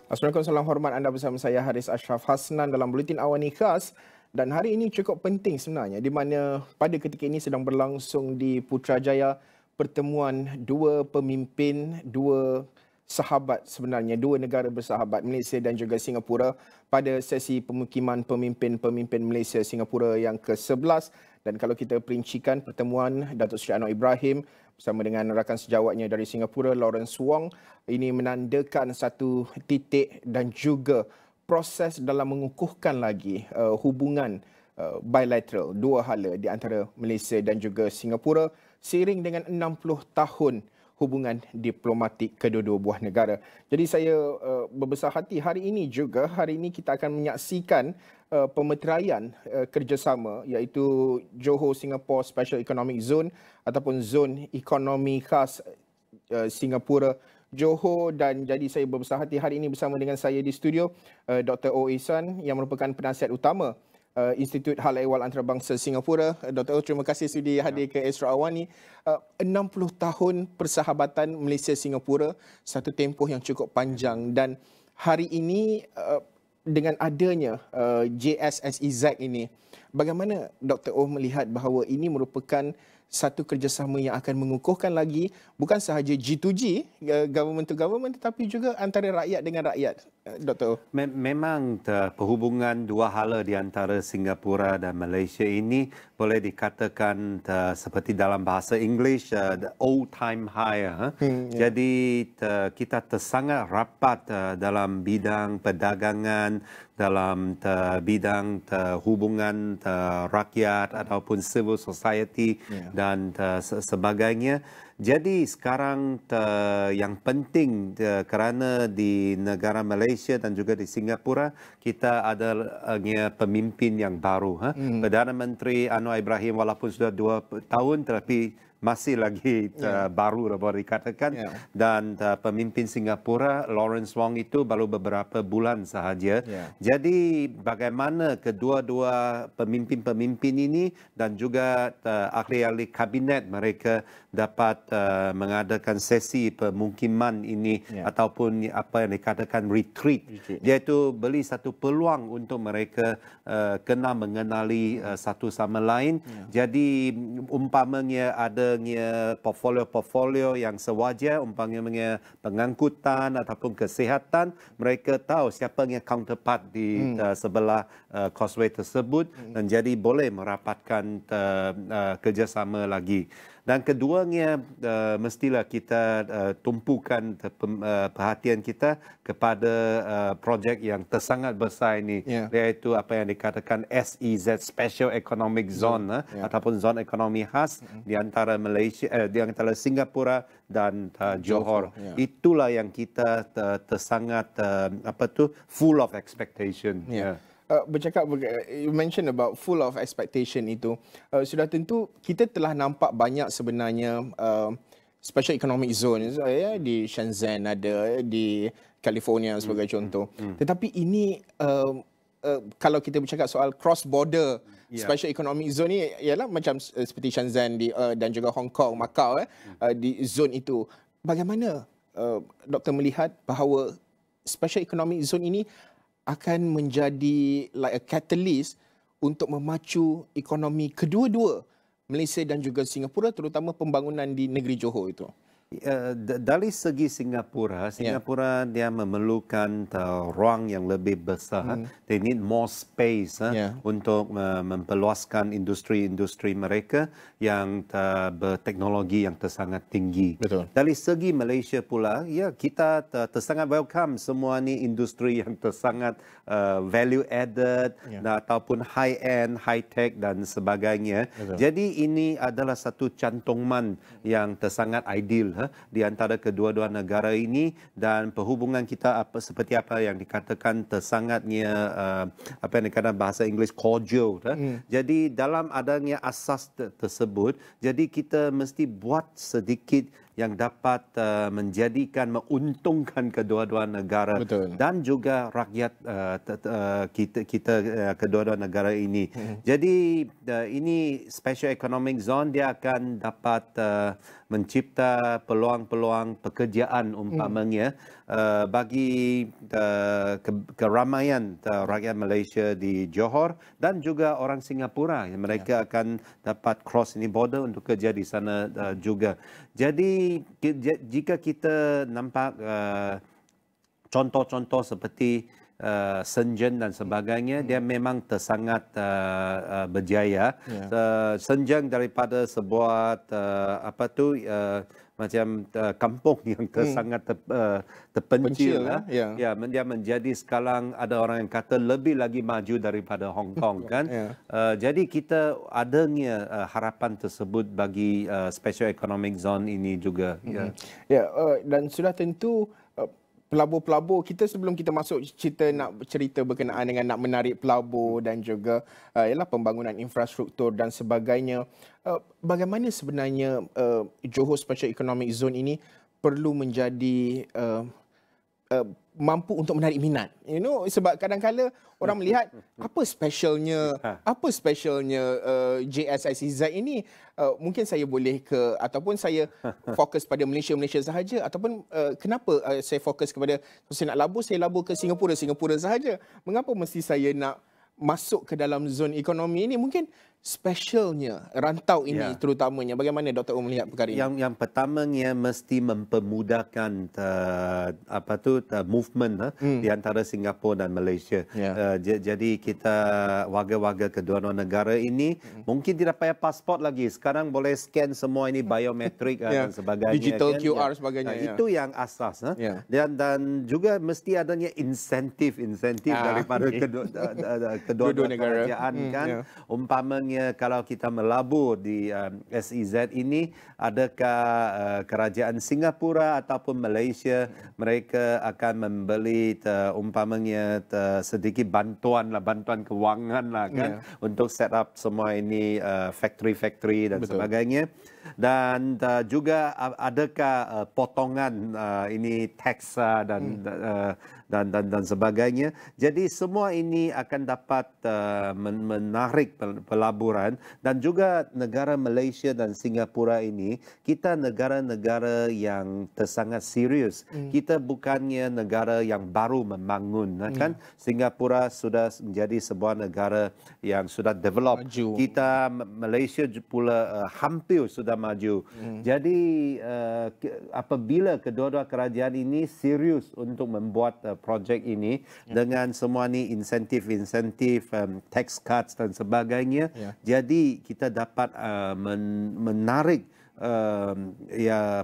Assalamualaikum, salam hormat, anda bersama saya Haris Ashraf Hasnan dalam Buletin Awani Khas. Dan hari ini cukup penting sebenarnya, di mana pada ketika ini sedang berlangsung di Putrajaya pertemuan dua pemimpin, dua sahabat sebenarnya, dua negara bersahabat, Malaysia dan juga Singapura, pada sesi pemukiman pemimpin-pemimpin Malaysia Singapura yang ke-11. Dan kalau kita perincikan pertemuan Datuk Seri Anwar Ibrahim bersama dengan rakan sejawatnya dari Singapura, Lawrence Wong, ini menandakan satu titik dan juga proses dalam mengukuhkan lagi hubungan bilateral, dua hala di antara Malaysia dan juga Singapura seiring dengan 60 tahun hubungan diplomatik kedua-dua buah negara. Jadi saya berbesar hati hari ini kita akan menyaksikan pemeteraian kerjasama, iaitu Johor Singapore Special Economic Zone ataupun Zon Ekonomi Khas Singapura Johor. Dan jadi saya berbesar hati hari ini bersama dengan saya di studio Dr. O. Ihsan yang merupakan Penasihat Utama Institut Hal Ehwal Antarabangsa Singapura. Dr. O, terima kasih sudi hadir ke Astro AWANI. 60 tahun persahabatan Malaysia-Singapura, satu tempoh yang cukup panjang, dan hari ini dengan adanya JS-SEZ ini, bagaimana Dr. O melihat bahawa ini merupakan satu kerjasama yang akan mengukuhkan lagi bukan sahaja G2G, government to government, tetapi juga antara rakyat dengan rakyat, Dr. O? Memang perhubungan dua hala di antara Singapura dan Malaysia ini boleh dikatakan seperti dalam bahasa English, the old time high. Jadi kita sangat rapat dalam bidang perdagangan, dalam bidang hubungan rakyat ataupun civil society dan sebagainya. Jadi sekarang yang penting kerana di negara Malaysia dan juga di Singapura kita adanya pemimpin yang baru. Perdana Menteri Anwar Ibrahim walaupun sudah 2 tahun tetapi masih lagi baru boleh dikatakan. Dan pemimpin Singapura Lawrence Wong itu baru beberapa bulan sahaja. Jadi bagaimana kedua-dua pemimpin-pemimpin ini dan juga ahli-ahli kabinet mereka dapat mengadakan sesi pemukiman ini ataupun apa yang dikatakan retreat. Iaitu beri satu peluang untuk mereka kena mengenali satu sama lain. Jadi umpamanya adanya portfolio-portfolio yang sewajar, umpamanya pengangkutan ataupun kesihatan, mereka tahu siapa yang counterpart di sebelah causeway tersebut, dan jadi boleh merapatkan kerjasama lagi. Dan keduanya mestilah kita tumpukan perhatian kita kepada projek yang tersangat besar ini, iaitu apa yang dikatakan SEZ Special Economic Zone ataupun Zon Ekonomi Khas di antara Malaysia, di antara Singapura dan Johor. Itulah yang kita tersangat full of expectation. Bercakap, you mention about full of expectation itu, sudah tentu kita telah nampak banyak sebenarnya special economic zone di Shenzhen ada, di California sebagai contoh. Tetapi ini kalau kita bercakap soal cross border special economic zone ni ialah macam seperti Shenzhen dan juga Hong Kong, Macau di zone itu. Bagaimana Doktor melihat bahawa special economic zone ini akan menjadi like a catalyst untuk memacu ekonomi kedua-dua Malaysia dan juga Singapura, terutama pembangunan di negeri Johor itu? Dari segi Singapura, dia memerlukan ruang yang lebih besar. They need more space untuk memperluaskan industri-industri mereka yang berteknologi yang tersangat tinggi. Betul. Dari segi Malaysia pula, kita tersangat welcome semua ni industri yang tersangat value added ataupun high end, high tech dan sebagainya. Betul. Jadi ini adalah satu cantongan yang tersangat ideal di antara kedua-dua negara ini, dan perhubungan kita seperti apa yang dikatakan tersangatnya apa yang dikatakan bahasa Inggeris cordial. Jadi dalam adanya asas tersebut, jadi kita mesti buat sedikit yang dapat menguntungkan kedua-dua negara. Betul. Dan juga rakyat kita kedua-dua negara ini. Jadi ini special economic zone, dia akan dapat mencipta peluang-peluang pekerjaan umpamanya bagi keramaian rakyat Malaysia di Johor dan juga orang Singapura. Mereka akan dapat cross ini border untuk kerja di sana juga. Jadi jika kita nampak contoh-contoh seperti Senjen dan sebagainya, dia memang tersangat berjaya. Senjen daripada sebuah macam kampung yang sangat terpencil. Dia menjadi sekarang ada orang yang kata lebih lagi maju daripada Hong Kong kan. Jadi kita adanya harapan tersebut bagi special economic zone ini juga. Dan sudah tentu pelabur-pelabur kita, sebelum kita masuk cerita berkenaan dengan nak menarik pelabur dan juga ialah pembangunan infrastruktur dan sebagainya, bagaimana sebenarnya Johor Special Economic Zone ini perlu menjadi mampu untuk menarik minat, sebab kadang-kala orang melihat apa specialnya JS-SEZ ini. Mungkin saya boleh ataupun saya fokus pada Malaysia sahaja, ataupun kenapa saya fokus kepada, saya nak labur, saya labur ke Singapura sahaja. Mengapa mesti saya nak masuk ke dalam zon ekonomi ini? Mungkin specialnya rantau ini terutamanya. Bagaimana Dr. O melihat perkara ini? Yang pertamanya mesti mempermudahkan movement di antara Singapura dan Malaysia. Jadi kita warga-warga kedua-dua negara ini mungkin tidak payah pasport lagi. Sekarang boleh scan semua ini biometrik dan sebagainya. Digital kan? QR sebagainya. Itu yang asas. Dan juga mesti adanya insentif daripada kedua-dua kerajaan kan. Umpamanya kalau kita melabur di SEZ ini, adakah kerajaan Singapura ataupun Malaysia mereka akan membeli umpamanya sedikit bantuan kewangan kan untuk set up semua ini factory dan sebagainya. Dan juga adakah potongan ini tax dan sebagainya. Jadi semua ini akan dapat menarik pelaburan. Dan juga negara Malaysia dan Singapura ini, kita negara-negara yang tersangat serius. Kita bukannya negara yang baru membangun kan. Singapura sudah menjadi sebuah negara yang sudah develop. Kita Malaysia pula hampir sudah maju. Jadi apabila kedua-dua kerajaan ini serius untuk membuat projek ini dengan semua ni insentif tax cuts dan sebagainya, jadi kita dapat menarik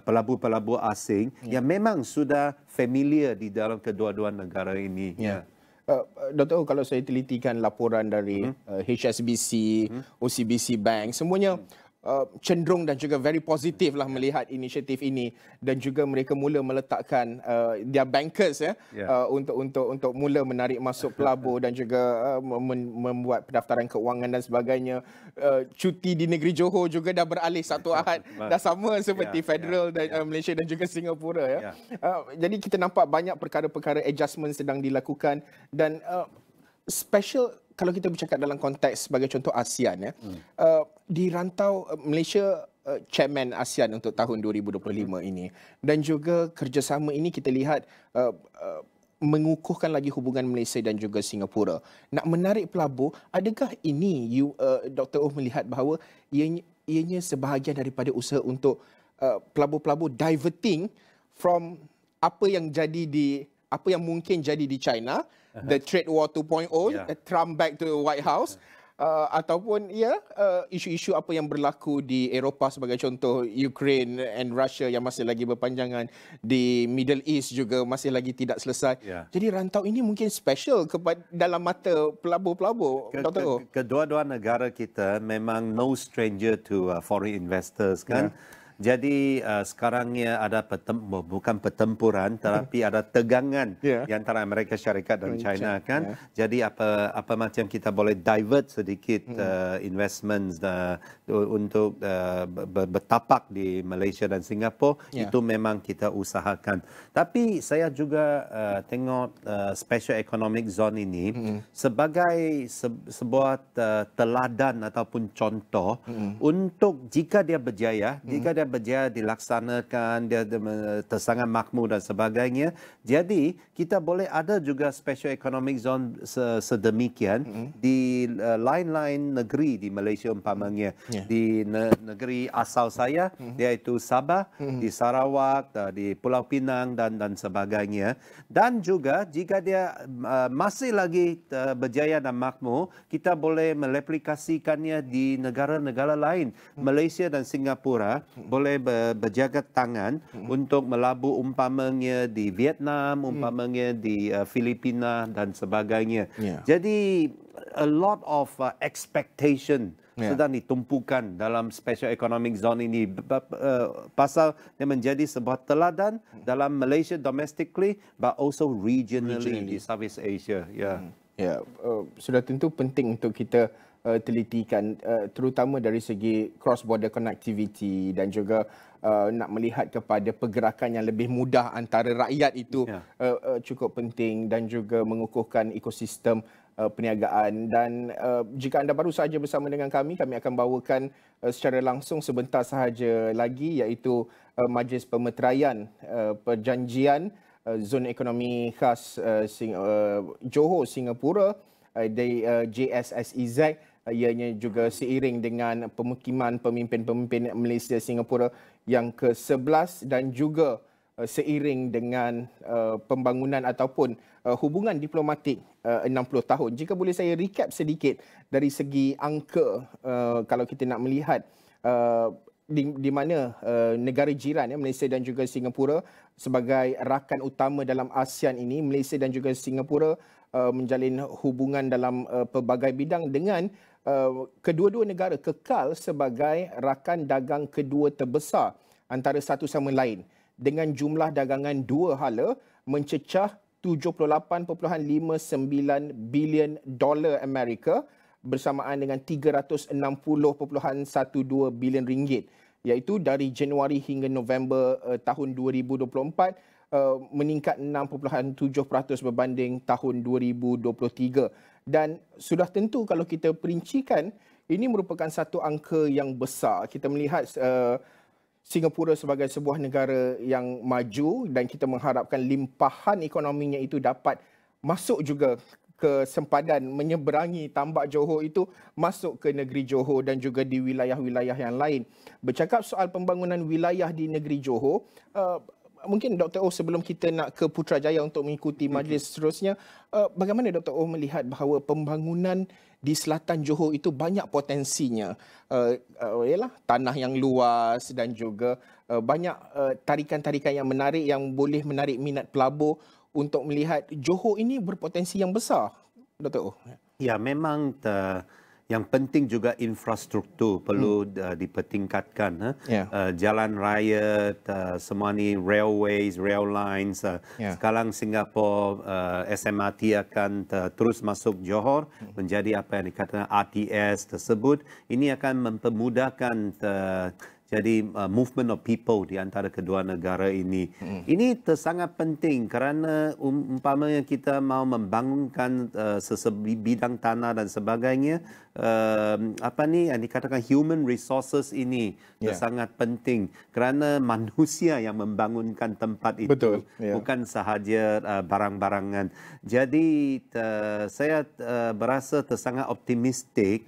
pelabur-pelabur asing yang memang sudah familiar di dalam kedua-dua negara ini. Dr. O, kalau saya telitikan laporan dari HSBC, OCBC Bank, semuanya cenderung dan juga very positif lah melihat inisiatif ini, dan juga mereka mula meletakkan their bankers untuk mula menarik masuk pelabur dan juga membuat pendaftaran keuangan dan sebagainya. Cuti di negeri Johor juga dah beralih satu ahad, dah sama seperti federal dan Malaysia dan juga Singapura. Jadi kita nampak banyak perkara-perkara adjustment sedang dilakukan, dan special kalau kita bercakap dalam konteks sebagai contoh ASEAN di rantau Malaysia chairman ASEAN untuk tahun 2025 ini, dan juga kerjasama ini kita lihat mengukuhkan lagi hubungan Malaysia dan juga Singapura. Nak menarik pelabur, adakah ini Dr. O melihat bahawa ianya sebahagian daripada usaha untuk pelabur-pelabur diverting from apa yang mungkin jadi di China, the trade war 2.0, Trump back to the White House, ataupun isu-isu apa yang berlaku di Eropah sebagai contoh, Ukraine and Russia yang masih lagi berpanjangan, di Middle East juga masih lagi tidak selesai. Jadi rantau ini mungkin special dalam mata pelabur-pelabur, Dr. O. Kedua-dua negara kita memang no stranger to foreign investors kan. Jadi sekarangnya ada bukan pertempuran tetapi ada tegangan di antara Amerika Syarikat dan China kan. Jadi apa macam kita boleh divert sedikit investments untuk bertapak di Malaysia dan Singapura, itu memang kita usahakan. Tapi saya juga tengok Special Economic Zone ini sebagai sebuah teladan ataupun contoh untuk jika dia berjaya, dilaksanakan, dia tersangat makmur dan sebagainya. Jadi kita boleh ada juga Special Economic Zone sedemikian di lain-lain negeri di Malaysia umpamanya. Di negeri asal saya, iaitu Sabah, di Sarawak, di Pulau Pinang dan sebagainya. Dan juga jika dia masih lagi berjaya dan makmur, kita boleh mereplikasikannya di negara-negara lain. Malaysia dan Singapura boleh berjagat tangan untuk melabur umpamanya di Vietnam, umpamanya di Filipina dan sebagainya. Jadi a lot of expectation sedang ditumpukan dalam Special Economic Zone ini pasal dia menjadi sebuah teladan dalam Malaysia domestically but also regionally di Southeast Asia. Sudah tentu penting untuk kita telitikan, terutama dari segi cross border connectivity dan juga nak melihat kepada pergerakan yang lebih mudah antara rakyat itu cukup penting, dan juga mengukuhkan ekosistem perniagaan. Dan jika anda baru sahaja bersama dengan kami akan bawakan secara langsung sebentar sahaja lagi, iaitu majlis pemeteraian perjanjian Zon Ekonomi Khas Johor, Singapura, dari JS-SEZ. Ianya juga seiring dengan pemukiman pemimpin-pemimpin Malaysia Singapura yang ke-11 dan juga seiring dengan pembangunan ataupun hubungan diplomatik 60 tahun. Jika boleh saya recap sedikit dari segi angka, kalau kita nak melihat di mana negara jiran Malaysia dan juga Singapura sebagai rakan utama dalam ASEAN ini, Malaysia dan juga Singapura menjalin hubungan dalam pelbagai bidang dengan kedua-dua negara kekal sebagai rakan dagang kedua terbesar antara satu sama lain, dengan jumlah dagangan dua hala mencecah 78.59 bilion dolar Amerika bersamaan dengan 360.12 bilion ringgit, iaitu dari Januari hingga November tahun 2024 meningkat 6.7% berbanding tahun 2023. Dan sudah tentu kalau kita perincikan, ini merupakan satu angka yang besar. Kita melihat Singapura sebagai sebuah negara yang maju dan kita mengharapkan limpahan ekonominya itu dapat masuk juga ke sempadan menyeberangi tambak Johor itu, masuk ke negeri Johor dan juga di wilayah-wilayah yang lain. Bercakap soal pembangunan wilayah di negeri Johor, mungkin Dr. Oh, sebelum kita nak ke Putrajaya untuk mengikuti majlis seterusnya, bagaimana Dr. Oh melihat bahawa pembangunan di selatan Johor itu banyak potensinya? Ialah tanah yang luas dan juga banyak tarikan-tarikan yang menarik yang boleh menarik minat pelabur untuk melihat Johor ini berpotensi yang besar, Dr. Oh. Ya, memang yang penting juga infrastruktur perlu dipertingkatkan. Jalan raya, semua ni railways, rail lines. Sekarang Singapura SMRT akan terus masuk Johor menjadi apa yang dikatakan RTS tersebut. Ini akan mempermudahkan jadi movement of people di antara kedua negara ini. Ini sangat penting kerana umpamanya kita mau membangunkan bidang tanah dan sebagainya, apa ni yang dikatakan human resources ini sangat penting kerana manusia yang membangunkan tempat itu, bukan sahaja barang-barangan. Jadi saya berasa sangat optimistik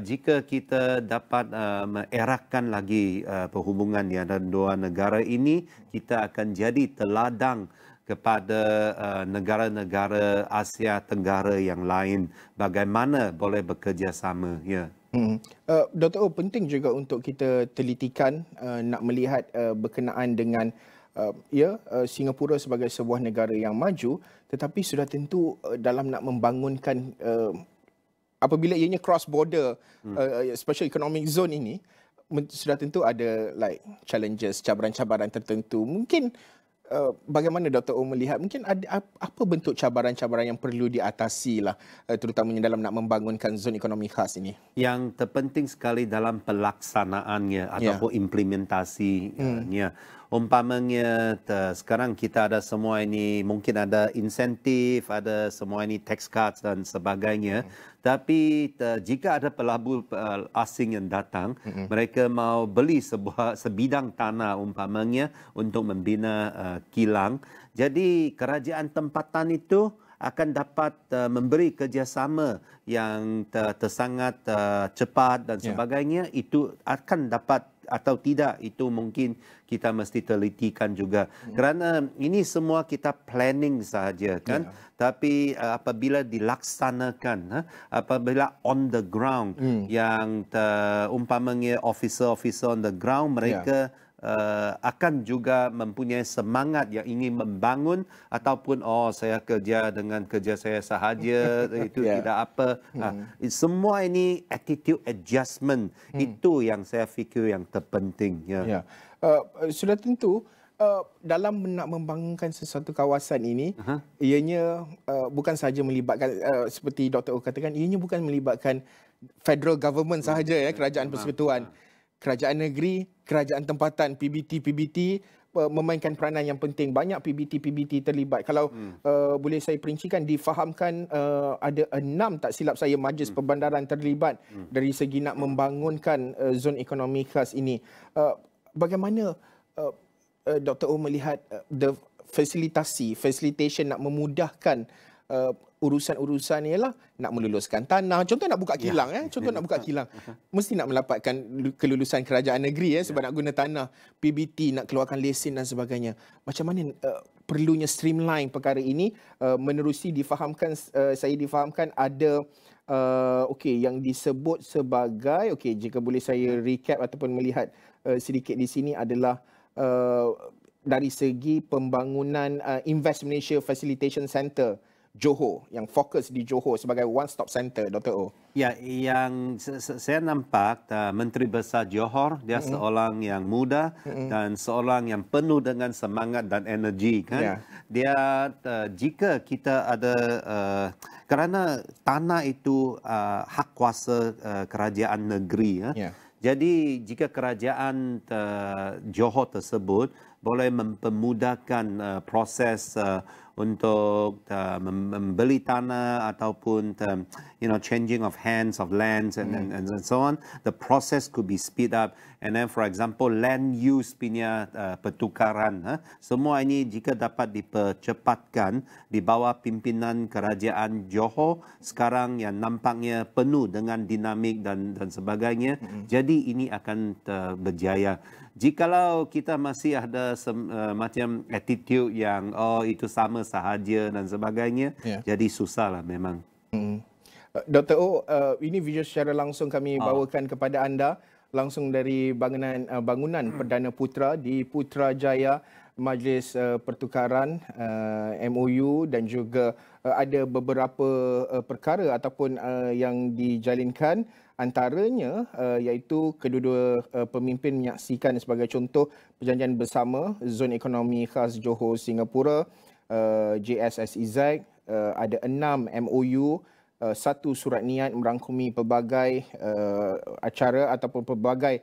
jika kita dapat mengeratkan lagi perhubungan di antara dua negara ini, kita akan jadi teladan kepada negara-negara Asia Tenggara yang lain bagaimana boleh bekerjasama. Dr. Oh, penting juga untuk kita telitikan, nak melihat berkenaan dengan Singapura sebagai sebuah negara yang maju, tetapi sudah tentu dalam nak membangunkan apabila ianya cross border special economic zone ini, sudah tentu ada challenges, cabaran-cabaran tertentu. Mungkin bagaimana Dr. O melihat, mungkin ada apa bentuk cabaran-cabaran yang perlu diatasi lah, terutamanya dalam nak membangunkan zon ekonomi khas ini? Yang terpenting sekali dalam pelaksanaannya ataupun implementasinya. Umpamanya sekarang kita ada semua ini, mungkin ada insentif, ada semua ini tax cuts dan sebagainya. Tapi jika ada pelabur asing yang datang, mereka mau beli sebidang tanah umpamanya untuk membina kilang. Jadi kerajaan tempatan itu akan dapat memberi kerjasama yang tersangat cepat dan sebagainya. Itu akan dapat atau tidak, itu mungkin kita mesti telitikan juga. Kerana ini semua kita planning sahaja kan. Tapi apabila dilaksanakan, apabila on the ground, yang umpamanya officer on the ground, mereka akan juga mempunyai semangat yang ingin membangun, ataupun saya kerja dengan kerja saya sahaja, itu tidak apa. Semua ini attitude adjustment, itu yang saya fikir yang terpenting. Sudah tentu dalam nak membangunkan sesuatu kawasan ini, ianya bukan sahaja melibatkan, seperti Dr. O katakan, ianya bukan melibatkan federal government sahaja, kerajaan persekutuan. Kerajaan negeri, kerajaan tempatan, PBT memainkan peranan yang penting. Banyak PBT terlibat. Kalau boleh saya perincikan, difahamkan ada 6, tak silap saya, majlis perbandaran terlibat dari segi nak membangunkan zon ekonomi khas ini. Bagaimana Dr. O melihat facilitation nak memudahkan urusan-urusan ialah nak meluluskan tanah. Contoh nak buka kilang, mesti nak mendapatkan kelulusan kerajaan negeri sebab nak guna tanah, PBT, nak keluarkan lesen dan sebagainya. Macam mana perlunya streamline perkara ini, menerusi saya difahamkan ada yang disebut sebagai, jika boleh saya recap ataupun melihat sedikit di sini adalah dari segi pembangunan Invest Malaysia Facilitation Center Johor, yang fokus di Johor sebagai one-stop center, Dr. O. Ya, yang saya nampak Menteri Besar Johor, dia seorang yang muda dan seorang yang penuh dengan semangat dan energi kan. Dia jika kita ada kerana tanah itu hak kuasa kerajaan negeri. Jadi jika kerajaan Johor tersebut boleh mempermudahkan proses untuk membeli tanah ataupun changing of hands of lands and so on, the process could be speed up. And then for example land use punya pertukaran, semua ini jika dapat dipercepatkan di bawah pimpinan kerajaan Johor sekarang yang nampaknya penuh dengan dinamik dan sebagainya, jadi ini akan berjaya. Jikalau kita masih ada macam attitude yang itu sama sahaja dan sebagainya, jadi susahlah memang. Dr. O, ini video secara langsung kami bawakan kepada anda langsung dari Bangunan Perdana Putra di Putrajaya, Majlis Pertukaran MOU, dan juga ada beberapa perkara ataupun yang dijalinkan. Antaranya iaitu kedua-dua pemimpin menyaksikan sebagai contoh perjanjian bersama Zon Ekonomi Khas Johor Singapura, JS-SEZ. Ada 6 MOU, 1 surat niat merangkumi pelbagai acara ataupun pelbagai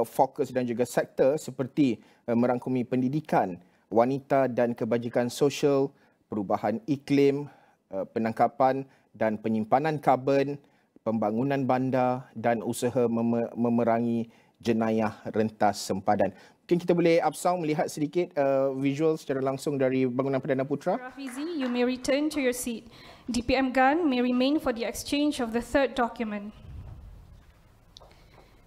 fokus dan juga sektor seperti merangkumi pendidikan, wanita dan kebajikan sosial, perubahan iklim, penangkapan dan penyimpanan karbon, pembangunan bandar dan usaha memerangi jenayah rentas sempadan. Mungkin kita boleh upsound melihat sedikit visual secara langsung dari Bangunan Perdana Putra. Rafizi, you may return to your seat. DPM Gan may remain for the exchange of the third document.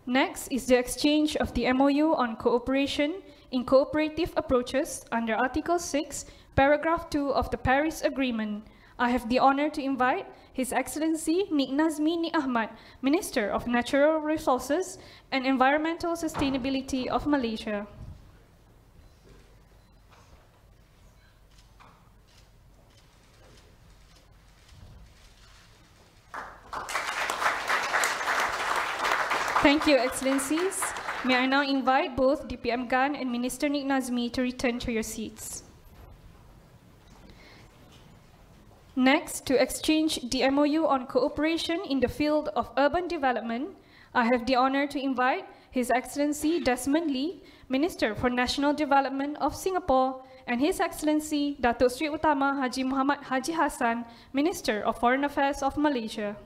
Next is the exchange of the MOU on cooperation in cooperative approaches under Article 6, Paragraph 2 of the Paris Agreement. I have the honor to invite His Excellency Nik Nazmi Nik Ahmad, Minister of Natural Resources and Environmental Sustainability of Malaysia. Thank you, Excellencies. May I now invite both DPM Gan and Minister Nik Nazmi to return to your seats. Next, to exchange the MOU on cooperation in the field of urban development, I have the honor to invite His Excellency Desmond Lee, Minister for National Development of Singapore, and His Excellency Datuk Seri Utama Haji Muhammad Haji Hassan, Minister of Foreign Affairs of Malaysia.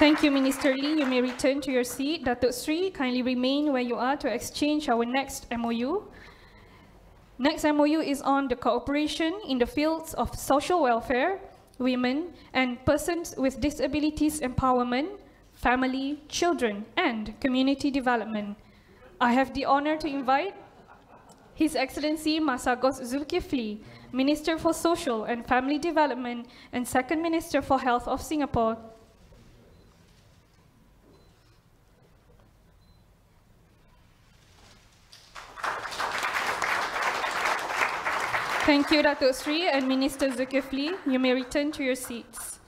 Thank you, Minister Lee. You may return to your seat. Datuk Sri, kindly remain where you are to exchange our next MOU. Next MOU is on the cooperation in the fields of social welfare, women, and persons with disabilities empowerment, family, children, and community development. I have the honor to invite His Excellency Masagos Zulkifli, Minister for Social and Family Development and Second Minister for Health of Singapore. Thank you, Datuk Sri and Minister Zulkifli. You may return to your seats.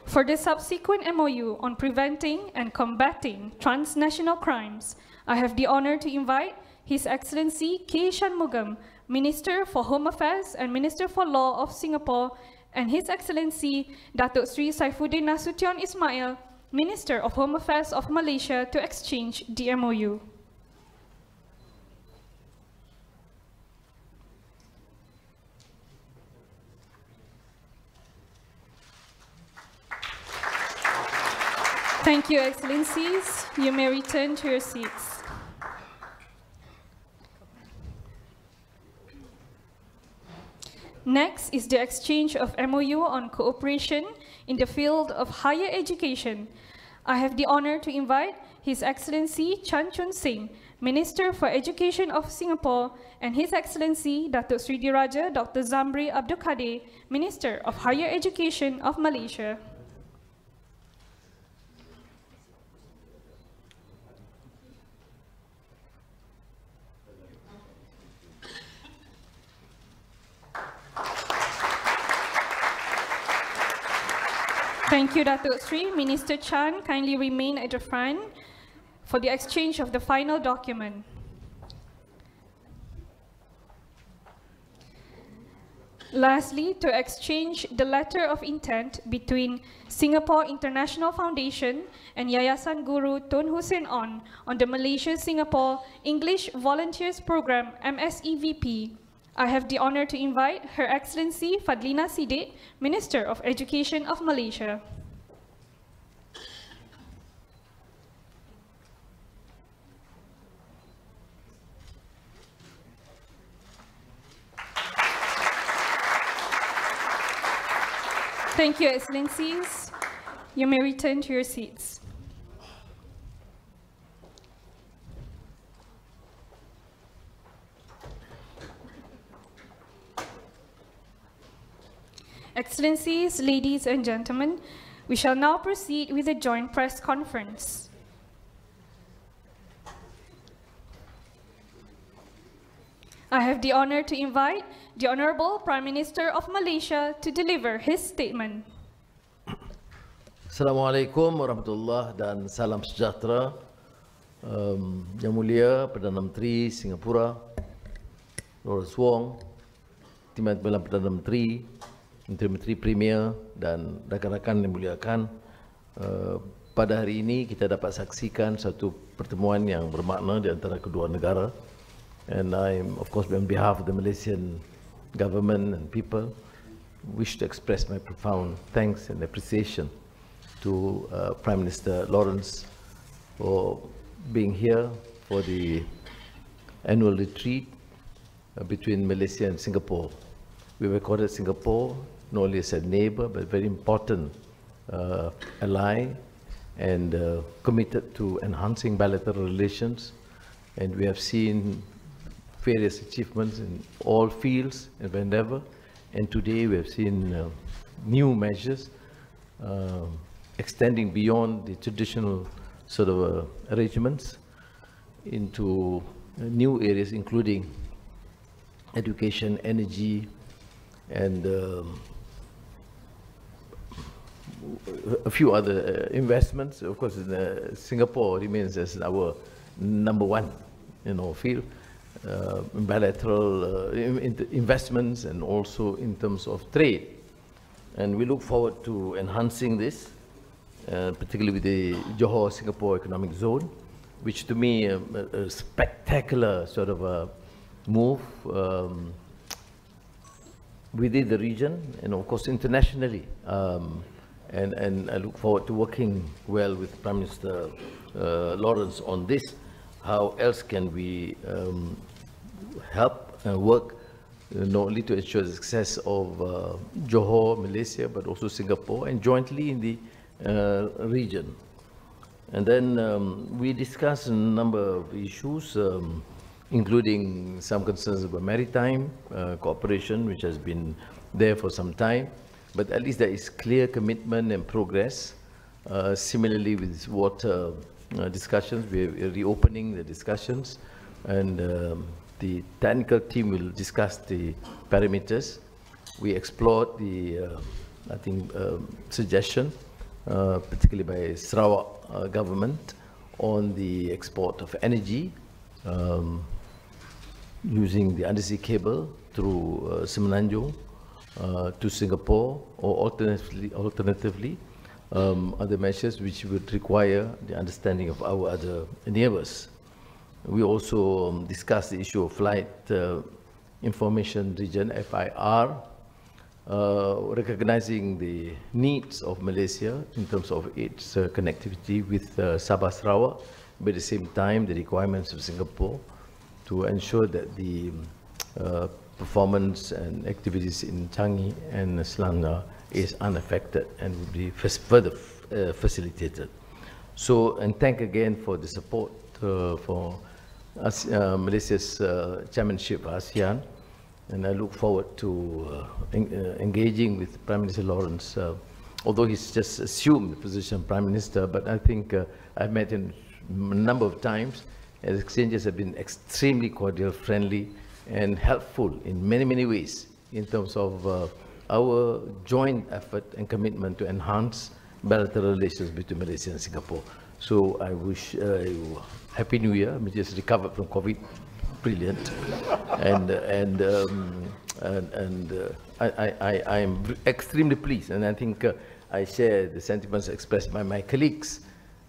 For the subsequent MOU on preventing and combating transnational crimes, I have the honor to invite His Excellency K. Shanmugam, Minister for Home Affairs and Minister for Law of Singapore, and His Excellency Datuk Sri Saifuddin Nasution Ismail, Minister of Home Affairs of Malaysia, to exchange the MOU. Thank you, Excellencies. You may return to your seats. Next is the exchange of MOU on cooperation in the field of higher education. I have the honor to invite His Excellency Chan Chun Sing, Minister for Education of Singapore, and His Excellency Datuk Sri Diraja Dr. Zamri Abdul Kadir, Minister of Higher Education of Malaysia. Thank you, Datuk Sri. Minister Chan, kindly remain at the front for the exchange of the final document. Lastly, to exchange the letter of intent between Singapore International Foundation and Yayasan Guru Tun Hussein on the Malaysia-Singapore English Volunteers Program MSEVP. I have the honor to invite Her Excellency Fadlina Siddiq, Minister of Education of Malaysia. Thank you, Excellencies. You may return to your seats. Excellencies, ladies and gentlemen, we shall now proceed with the joint press conference. I have the honor to invite the Honorable Prime Minister of Malaysia to deliver his statement. Assalamualaikum warahmatullahi dan salam sejahtera. Yang Mulia Perdana Menteri Singapura, Lawrence Wong, Timbalan Perdana Menteri, Menteri-Menteri Premier dan rakan-rakan yang dimuliakan, pada hari ini kita dapat saksikan satu pertemuan yang bermakna di antara kedua negara. And I, of course, on behalf of the Malaysian government and people, wish to express my profound thanks and appreciation to Prime Minister Lawrence for being here for the annual retreat between Malaysia and Singapore. We recorded Singapore not only as a neighbor, but a very important ally and committed to enhancing bilateral relations. And we have seen various achievements in all fields of endeavor. And today we have seen new measures extending beyond the traditional sort of arrangements into new areas, including education, energy, and a few other investments. Of course, Singapore remains as our #1, field, bilateral investments, and also in terms of trade. And we look forward to enhancing this, particularly with the Johor-Singapore Economic Zone, which to me a spectacular sort of a move within the region and of course internationally. And I look forward to working well with Prime Minister Lawrence on this. How else can we help and work not only to ensure the success of Johor, Malaysia, but also Singapore, and jointly in the region. And then we discussed a number of issues, including some concerns about maritime cooperation, which has been there for some time, but at least there is clear commitment and progress. Similarly with water discussions, we are reopening the discussions, and the technical team will discuss the parameters. We explored the, I think, suggestion, particularly by Sarawak government, on the export of energy using the undersea cable through Semenanjung to Singapore, or alternatively other measures which would require the understanding of our other neighbors. We also discussed the issue of flight information region, FIR, recognizing the needs of Malaysia in terms of its connectivity with Sabah Sarawak, but at the same time the requirements of Singapore to ensure that the performance and activities in Changi and Selangor is unaffected and will be further facilitated. So, and thank again for the support for Malaysia's chairmanship of ASEAN, and I look forward to engaging with Prime Minister Lawrence, although he's just assumed the position of Prime Minister, but I think I've met him a number of times, and exchanges have been extremely cordial, friendly, and helpful in many, many ways in terms of our joint effort and commitment to enhance bilateral relations between Malaysia and Singapore. So I wish you Happy New Year. We just recovered from COVID, brilliant, and I am extremely pleased, and I think I share the sentiments expressed by my colleagues,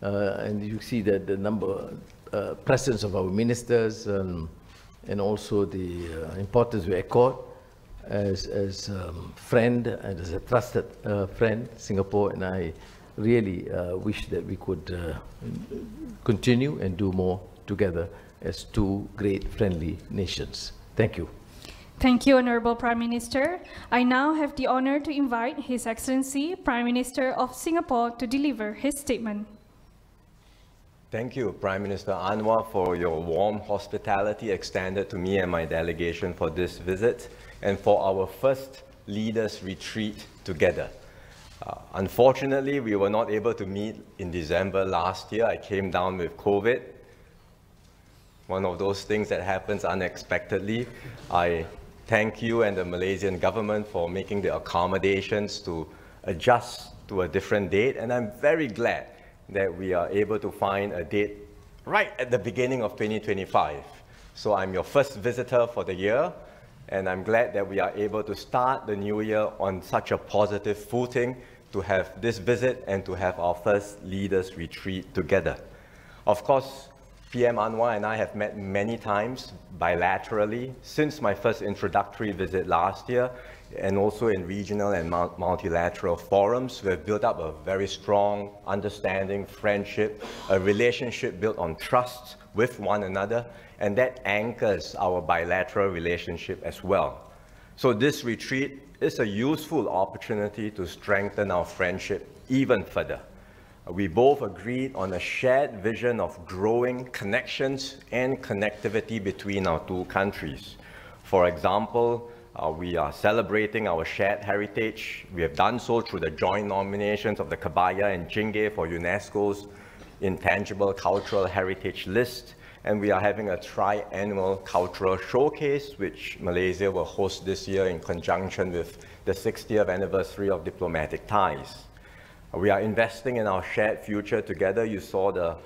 and you see that the presence of our ministers and also the importance we accord as a friend and as a trusted friend, Singapore, and I really wish that we could continue and do more together as two great friendly nations. Thank you. Thank you, Honorable Prime Minister. I now have the honor to invite His Excellency Prime Minister of Singapore to deliver his statement. Thank you, Prime Minister Anwar, for your warm hospitality extended to me and my delegation for this visit and for our first leaders retreat together. Unfortunately, we were not able to meet in December last year. I came down with COVID. One of those things that happens unexpectedly. I thank you and the Malaysian government for making the accommodations to adjust to a different date, and I'm very glad that we are able to find a date right at the beginning of 2025. So I'm your first visitor for the year, and I'm glad that we are able to start the new year on such a positive footing to have this visit and to have our first leaders retreat together. Of course, PM Anwar and I have met many times bilaterally since my first introductory visit last year, and also in regional and multilateral forums. We have built up a very strong understanding, friendship, a relationship built on trust with one another, and that anchors our bilateral relationship as well. So this retreat is a useful opportunity to strengthen our friendship even further. We both agreed on a shared vision of growing connections and connectivity between our two countries. For example, we are celebrating our shared heritage. We have done so through the joint nominations of the Kebaya and Jingge for UNESCO's intangible cultural heritage list, and we are having a tri-annual cultural showcase, which Malaysia will host this year in conjunction with the 60th anniversary of diplomatic ties. We are investing in our shared future together. You saw the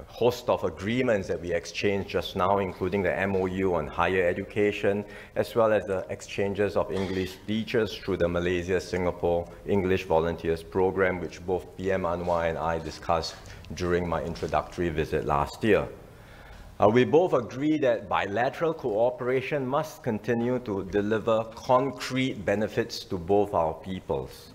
host of agreements that we exchanged just now, including the MOU on higher education, as well as the exchanges of English teachers through the Malaysia-Singapore English Volunteers Program, which both PM Anwar and I discussed during my introductory visit last year. We both agree that bilateral cooperation must continue to deliver concrete benefits to both our peoples.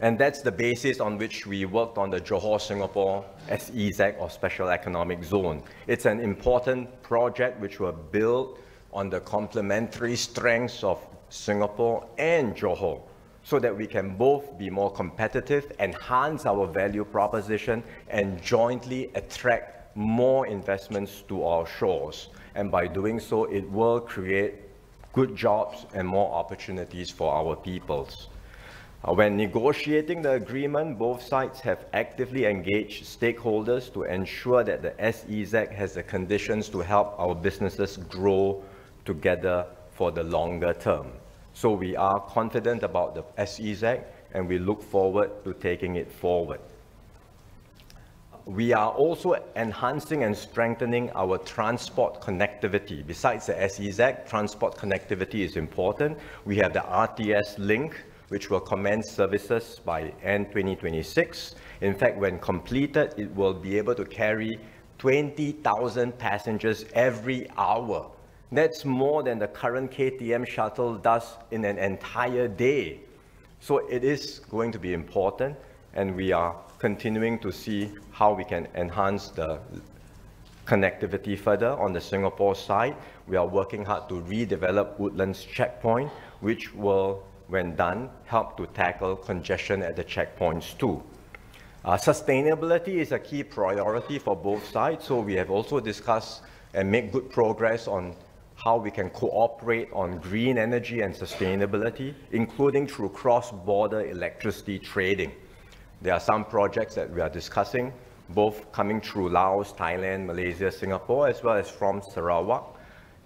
And that's the basis on which we worked on the Johor-Singapore SEZ, or Special Economic Zone. It's an important project which will build on the complementary strengths of Singapore and Johor, so that we can both be more competitive, enhance our value proposition, and jointly attract more investments to our shores. And by doing so, it will create good jobs and more opportunities for our peoples. When negotiating the agreement, both sides have actively engaged stakeholders to ensure that the SEZ has the conditions to help our businesses grow together for the longer term. So we are confident about the SEZ, and we look forward to taking it forward. We are also enhancing and strengthening our transport connectivity. Besides the SEZ, transport connectivity is important. We have the RTS link, which will commence services by end 2026. In fact, when completed, it will be able to carry 20,000 passengers every hour. That's more than the current KTM shuttle does in an entire day. So it is going to be important, and we are continuing to see how we can enhance the connectivity further. On the Singapore side, we are working hard to redevelop Woodlands Checkpoint, which will, when done, help to tackle congestion at the checkpoints too. Sustainability is a key priority for both sides, so we have also discussed and made good progress on how we can cooperate on green energy and sustainability, including through cross-border electricity trading. There are some projects that we are discussing, both coming through Laos, Thailand, Malaysia, Singapore, as well as from Sarawak,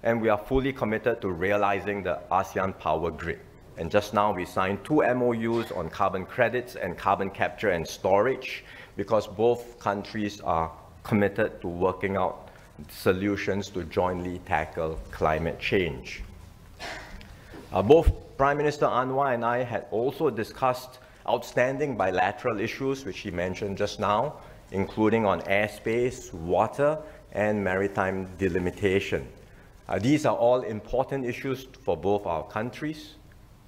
and we are fully committed to realizing the ASEAN Power Grid. And just now we signed 2 MOUs on carbon credits and carbon capture and storage, because both countries are committed to working out solutions to jointly tackle climate change. Both Prime Minister Anwar and I had also discussed outstanding bilateral issues, which he mentioned just now, including on airspace, water, and maritime delimitation. These are all important issues for both our countries.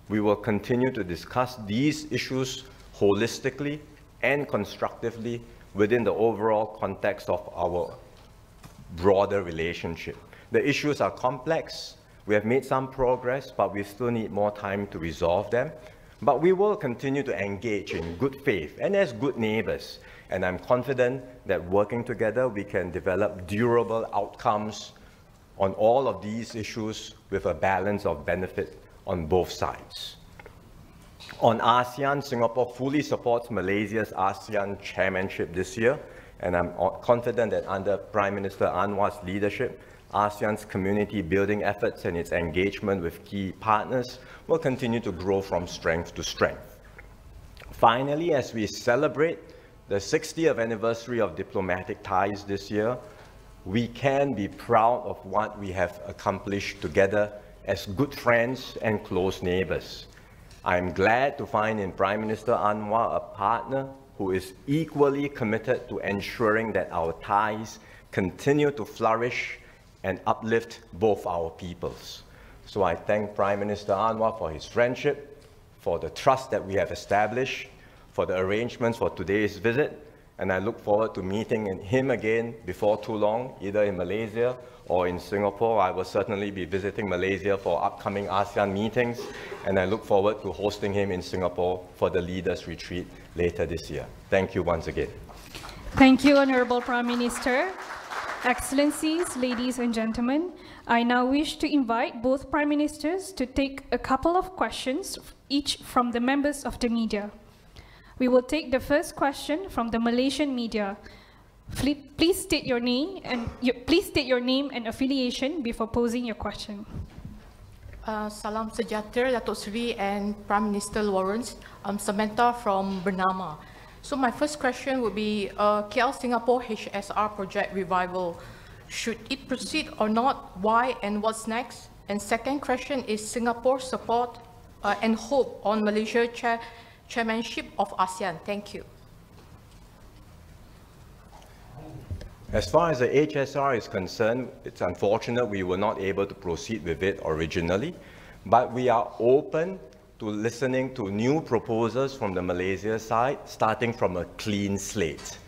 We will continue to discuss these issues holistically and constructively within the overall context of our broader relationship. The issues are complex. We have made some progress, but we still need more time to resolve them. But we will continue to engage in good faith and as good neighbors. And I'm confident that working together, we can develop durable outcomes on all of these issues with a balance of benefit on both sides. On ASEAN, Singapore fully supports Malaysia's ASEAN chairmanship this year, and I'm confident that under Prime Minister Anwar's leadership, ASEAN's community building efforts and its engagement with key partners will continue to grow from strength to strength. Finally, as we celebrate the 60th anniversary of diplomatic ties this year, we can be proud of what we have accomplished together as good friends and close neighbors. I'm glad to find in Prime Minister Anwar a partner who is equally committed to ensuring that our ties continue to flourish and uplift both our peoples. So I thank Prime Minister Anwar for his friendship, for the trust that we have established, for the arrangements for today's visit, and I look forward to meeting him again before too long, either in Malaysia or in Singapore. I will certainly be visiting Malaysia for upcoming ASEAN meetings, and I look forward to hosting him in Singapore for the Leaders Retreat later this year. Thank you once again. Thank you, Honorable Prime Minister. Excellencies, ladies and gentlemen, I now wish to invite both Prime Ministers to take a couple of questions, each from the members of the media. We will take the first question from the Malaysian media. Please state your name and affiliation before posing your question. Salam sejahtera, Datuk Seri and Prime Minister Lawrence. I'm Samantha from Bernama. So my first question would be KL Singapore HSR project revival. Should it proceed or not? Why and what's next? And second question is Singapore support and hope on Malaysia chairmanship of ASEAN. Thank you. As far as the HSR is concerned, it's unfortunate we were not able to proceed with it originally, but we are open to listening to new proposals from the Malaysia side, starting from a clean slate.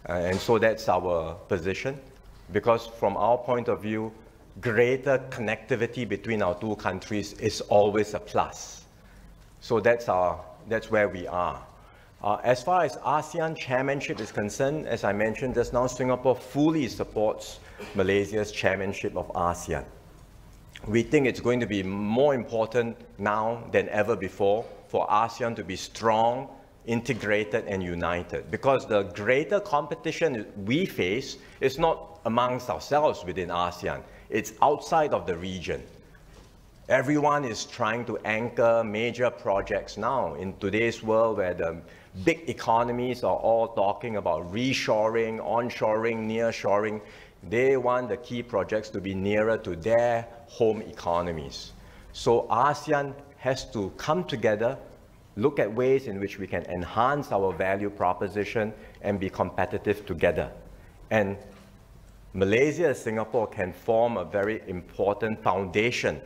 And so that's our position, because from our point of view, greater connectivity between our two countries is always a plus. So that's where we are. As far as ASEAN chairmanship is concerned, as I mentioned just now, Singapore fully supports Malaysia's chairmanship of ASEAN. We think it's going to be more important now than ever before for ASEAN to be strong, integrated and united, because the greater competition we face is not amongst ourselves within ASEAN, it's outside of the region. Everyone is trying to anchor major projects now in today's world where the big economies are all talking about reshoring, onshoring, nearshoring. They want the key projects to be nearer to their home economies. So ASEAN has to come together, look at ways in which we can enhance our value proposition and be competitive together. And Malaysia and Singapore can form a very important foundation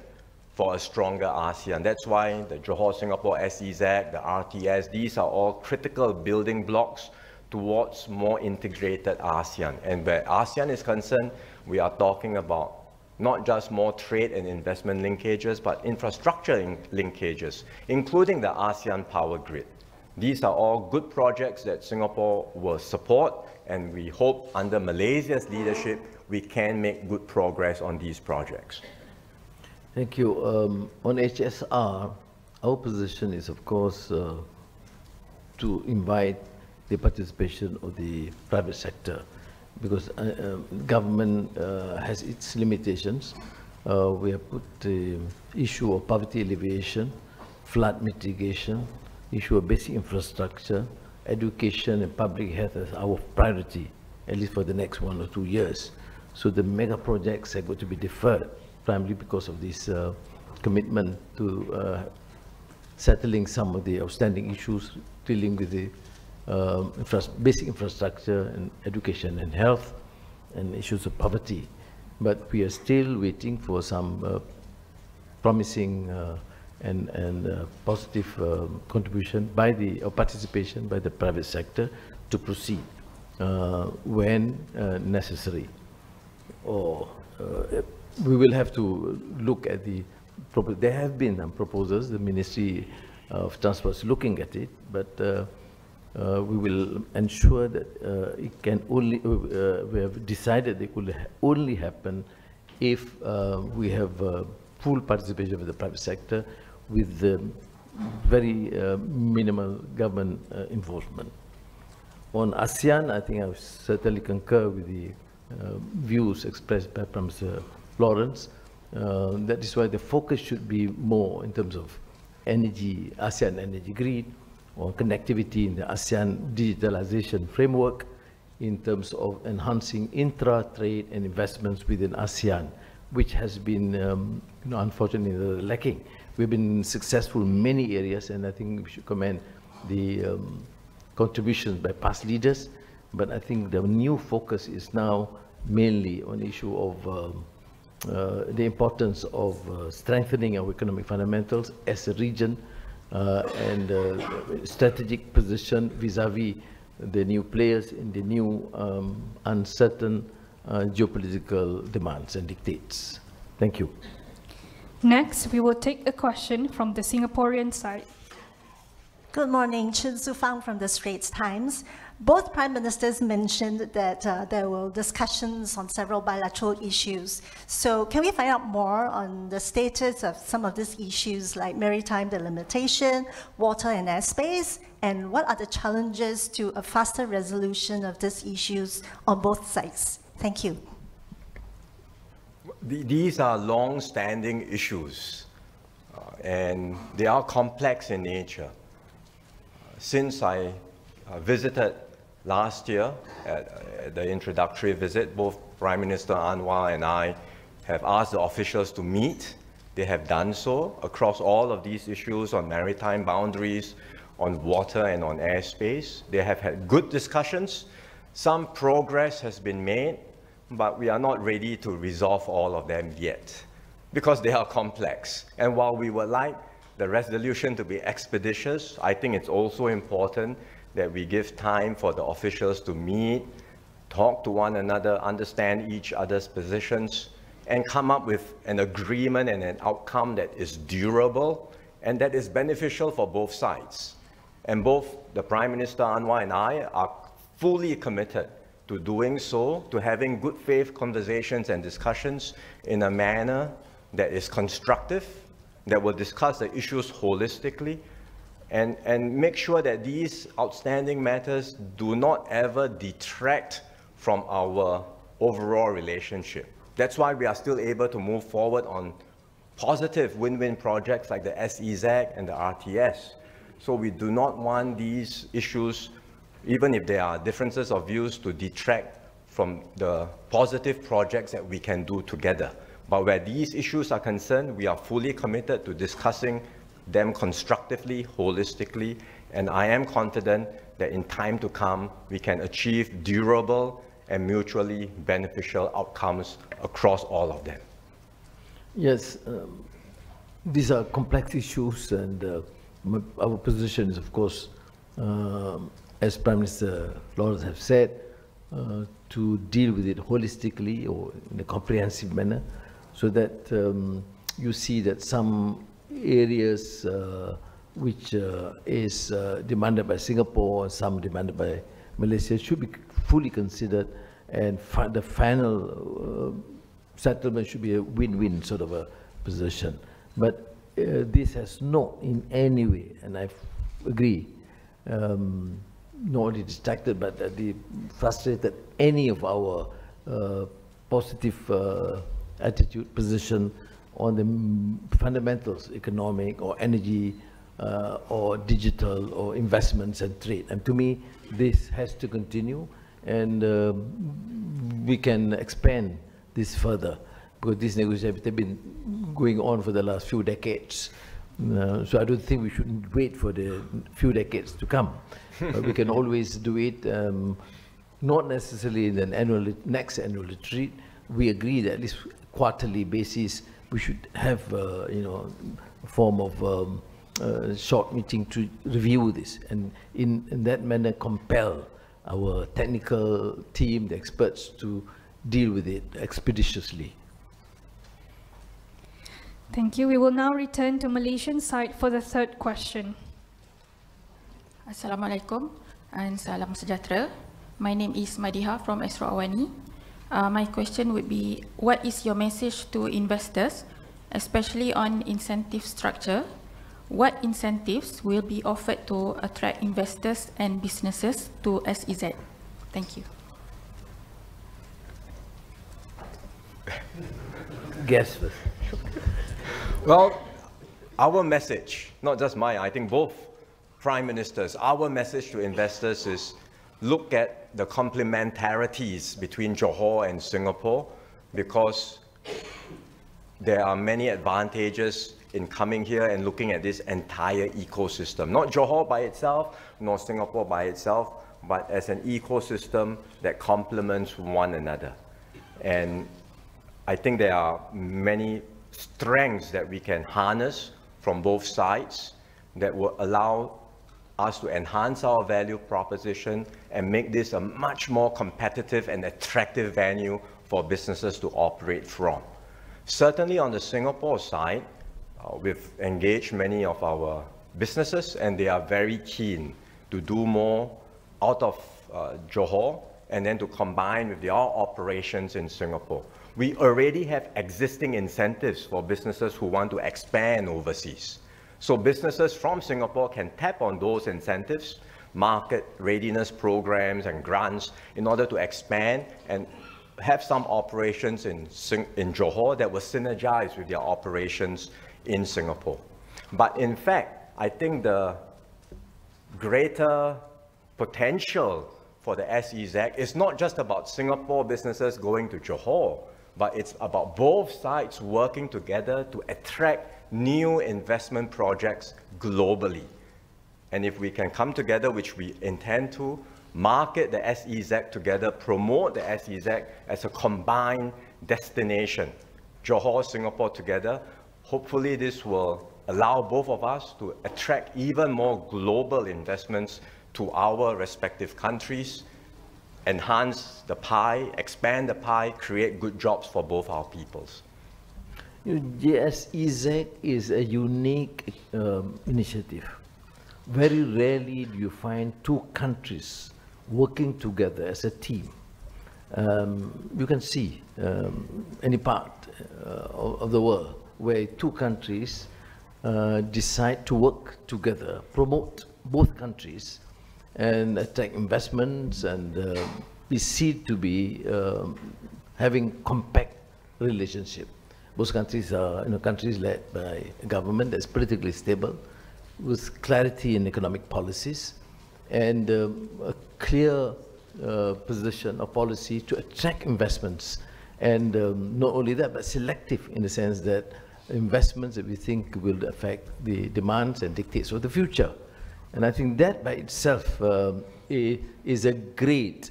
for a stronger ASEAN. That's why the Johor-Singapore SEZ, the RTS, these are all critical building blocks towards more integrated ASEAN. And where ASEAN is concerned, we are talking about not just more trade and investment linkages, but infrastructure linkages, including the ASEAN power grid. These are all good projects that Singapore will support, and we hope under Malaysia's leadership, we can make good progress on these projects. Thank you. On HSR, our position is, of course, to invite the participation of the private sector, because government has its limitations. We have put the issue of poverty alleviation, flood mitigation, issue of basic infrastructure, education and public health as our priority, at least for the next 1 or 2 years. So the mega projects are going to be deferred, primarily because of this commitment to settling some of the outstanding issues dealing with the basic infrastructure and education and health and issues of poverty. But we are still waiting for some promising and positive contribution by or participation by the private sector to proceed when necessary. Or we will have to look at there have been proposals, the Ministry of Transport is looking at it, but we will ensure that it can only, we have decided it will only happen if we have full participation of the private sector with very minimal government involvement. On ASEAN, I think I certainly concur with the views expressed by Prime Minister Lawrence. That is why the focus should be more in terms of energy, ASEAN energy grid, or connectivity in the ASEAN digitalization framework, in terms of enhancing intra-trade and investments within ASEAN, which has been, unfortunately lacking. We've been successful in many areas, and I think we should commend the contributions by past leaders. But I think the new focus is now mainly on the issue of the importance of strengthening our economic fundamentals as a region and strategic position vis-a-vis the new players in the new uncertain geopolitical demands and dictates. Thank you. Next, we will take a question from the Singaporean side. Good morning, Chun Su Fang from the Straits Times. Both Prime Ministers mentioned that there were discussions on several bilateral issues. So can we find out more on the status of some of these issues like maritime delimitation, water and airspace, and what are the challenges to a faster resolution of these issues on both sides? Thank you. These are long-standing issues, and they are complex in nature. Since I visited last year at the introductory visit, both Prime Minister Anwar and I have asked the officials to meet. They have done so across all of these issues on maritime boundaries, on water and on airspace. They have had good discussions. Some progress has been made, but we are not ready to resolve all of them yet because they are complex. And while we would like the resolution to be expeditious, I think it's also important that we give time for the officials to meet, talk to one another, understand each other's positions, and come up with an agreement and an outcome that is durable and that is beneficial for both sides. And both the Prime Minister Anwar and I are fully committed to doing so, to having good faith conversations and discussions in a manner that is constructive, that will discuss the issues holistically, and make sure that these outstanding matters do not ever detract from our overall relationship. That's why we are still able to move forward on positive win-win projects like the SEZ and the RTS. So we do not want these issues, even if there are differences of views, to detract from the positive projects that we can do together. But where these issues are concerned, we are fully committed to discussing them constructively, holistically, and I am confident that in time to come, we can achieve durable and mutually beneficial outcomes across all of them. Yes, these are complex issues, and our position is, of course, as Prime Minister Lawrence have said, to deal with it holistically or in a comprehensive manner, so that you see that some areas which is demanded by Singapore and some demanded by Malaysia should be fully considered, and the final settlement should be a win-win sort of a position. But this has not in any way, and I agree, not only distracted, but frustrated any of our positive attitude, position on the fundamentals, economic or energy or digital or investments and trade. And to me, this has to continue, and we can expand this further, because these negotiations have been going on for the last few decades. So I don't think we should wait for the few decades to come. But we can always do it, not necessarily in an next annual retreat. We agree that at least quarterly basis, we should have a form of short meeting to review this, and in that manner compel our technical team, the experts, to deal with it expeditiously. Thank you. We will now return to Malaysian side for the third question. Assalamualaikum and salam sejahtera. My name is Madiha from Astro AWANI. My question would be, what is your message to investors, especially on incentive structure? What incentives will be offered to attract investors and businesses to SEZ? Thank you. Guess first. Well, our message, not just mine, I think both Prime Ministers, our message to investors is look at the complementarities between Johor and Singapore, because there are many advantages in coming here and looking at this entire ecosystem. Not Johor by itself, nor Singapore by itself, but as an ecosystem that complements one another. And I think there are many strengths that we can harness from both sides that will allow us to enhance our value proposition and make this a much more competitive and attractive venue for businesses to operate from. Certainly on the Singapore side, we've engaged many of our businesses, and they are very keen to do more out of Johor and then to combine with their operations in Singapore. We already have existing incentives for businesses who want to expand overseas. So businesses from Singapore can tap on those incentives, market readiness programs and grants in order to expand and have some operations in Johor that will synergize with their operations in Singapore. But in fact, I think the greater potential for the SEZ is not just about Singapore businesses going to Johor, but it's about both sides working together to attract new investment projects globally. And if we can come together, which we intend to, market the SEZ together, promote the SEZ as a combined destination, Johor, Singapore together, hopefully this will allow both of us to attract even more global investments to our respective countries, enhance the pie, expand the pie, create good jobs for both our peoples. JS-SEZ is a unique initiative. Very rarely do you find two countries working together as a team. You can see any part of the world where two countries decide to work together, promote both countries, and attract investments, and be seen to be having compact relationship. Both countries are countries led by a government that's politically stable, with clarity in economic policies, and a clear position of policy to attract investments. And not only that, but selective in the sense that investments that we think will affect the demands and dictates of the future. And I think that by itself is a great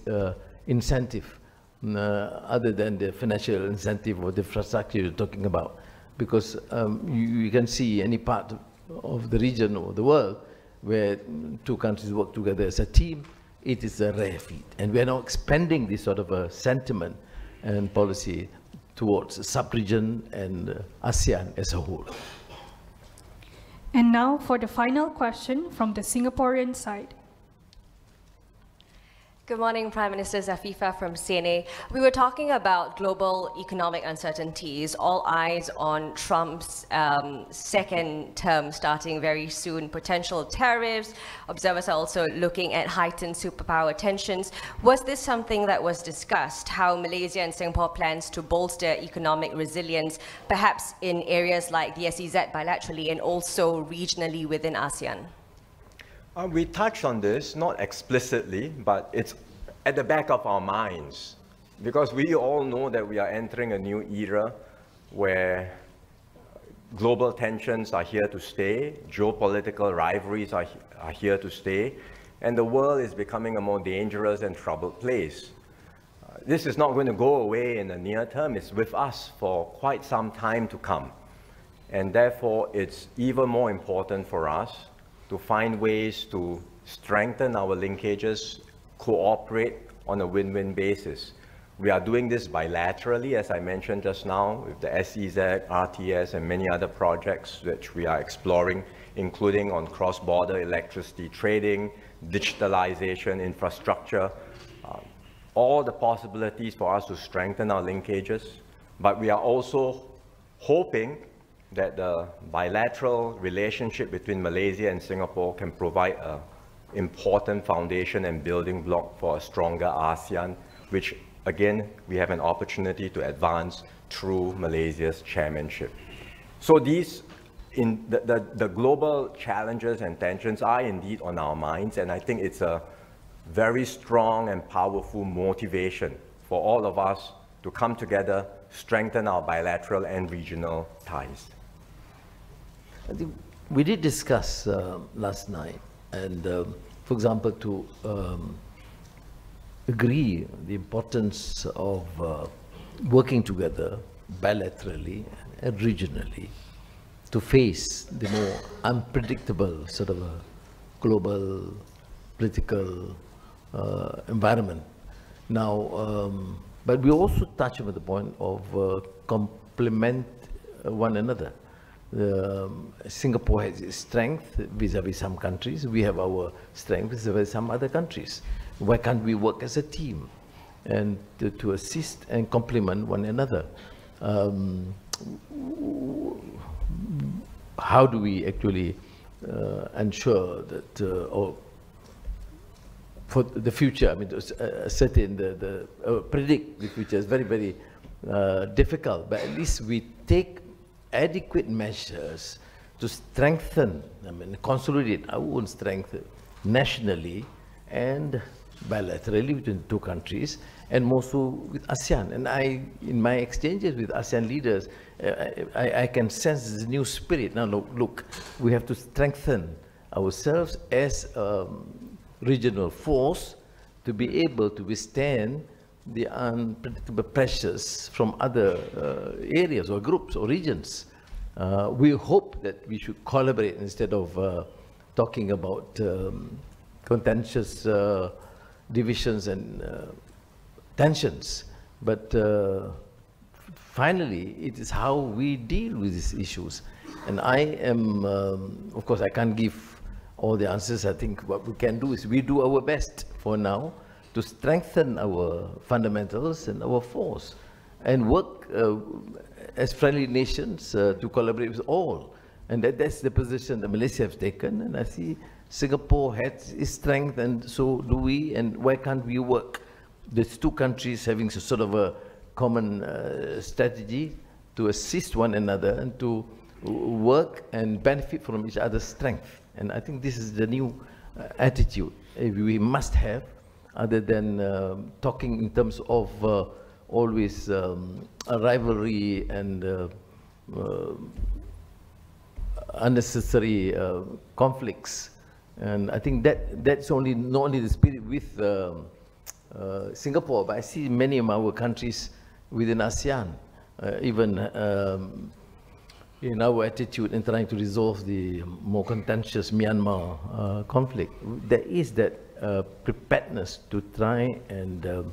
incentive, other than the financial incentive or the infrastructure you're talking about. Because you can see any part of the region or the world where two countries work together as a team, it is a rare feat. And we are now expanding this sort of a sentiment and policy towards the sub-region and ASEAN as a whole. And now for the final question from the Singaporean side. Good morning, Prime Minister Zafifah from CNA. We were talking about global economic uncertainties, all eyes on Trump's second term starting very soon, potential tariffs. Observers are also looking at heightened superpower tensions. Was this something that was discussed, how Malaysia and Singapore plans to bolster economic resilience, perhaps in areas like the SEZ bilaterally and also regionally within ASEAN? We touched on this, not explicitly, but it's at the back of our minds, because we all know that we are entering a new era where global tensions are here to stay, geopolitical rivalries are here to stay, and the world is becoming a more dangerous and troubled place. This is not going to go away in the near term. It's with us for quite some time to come. And therefore, it's even more important for us to find ways to strengthen our linkages, cooperate on a win-win basis. We are doing this bilaterally, as I mentioned just now, with the SEZ, RTS, and many other projects which we are exploring, including on cross-border electricity trading, digitalization, infrastructure, all the possibilities for us to strengthen our linkages. But we are also hoping that the bilateral relationship between Malaysia and Singapore can provide an important foundation and building block for a stronger ASEAN, which again, we have an opportunity to advance through Malaysia's chairmanship. So these, the global challenges and tensions are indeed on our minds, and I think it's a very strong and powerful motivation for all of us to come together, strengthen our bilateral and regional ties. I think we did discuss last night, and for example, to agree the importance of working together bilaterally and regionally to face the more unpredictable sort of a global political environment. Now, but we also touch on the point of complement one another. Singapore has its strength vis-a-vis some countries. We have our strength vis-a-vis some other countries. Why can't we work as a team and to assist and complement one another? How do we actually ensure that, or for the future, I mean, to predict the future is very, very difficult, but at least we take adequate measures to strengthen, I mean, consolidate our own strength nationally and bilaterally between two countries, and more so with ASEAN. And in my exchanges with ASEAN leaders, I can sense this new spirit. Now, look, we have to strengthen ourselves as a regional force to be able to withstand the unpredictable pressures from other areas or groups or regions. We hope that we should collaborate instead of talking about contentious divisions and tensions. But finally, it is how we deal with these issues. And I am, of course, I can't give all the answers. I think what we can do is we do our best for now to strengthen our fundamentals and our force and work as friendly nations to collaborate with all. And that's the position that Malaysia has taken. And I see Singapore has its strength, and so do we. And why can't we work? These two countries having sort of a common strategy to assist one another and to work and benefit from each other's strength. And I think this is the new attitude we must have, other than talking in terms of always a rivalry and unnecessary conflicts. And I think that's not only the spirit with Singapore, but I see many of our countries within ASEAN, even in our attitude in trying to resolve the more contentious Myanmar conflict. There is that preparedness to try and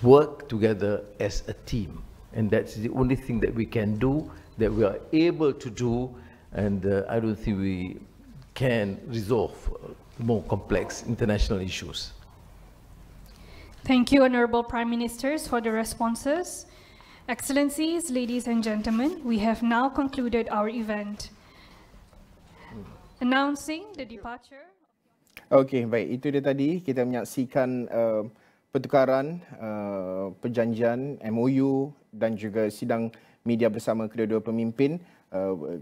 work together as a team. And that's the only thing that we can do, that we are able to do, and I don't think we can resolve more complex international issues. Thank you, Honorable Prime Ministers, for the responses. Excellencies, ladies and gentlemen, we have now concluded our event. Announcing the departure. Okey, baik. Itu dia tadi. Kita menyaksikan pertukaran perjanjian MOU dan juga sidang media bersama kedua-dua pemimpin,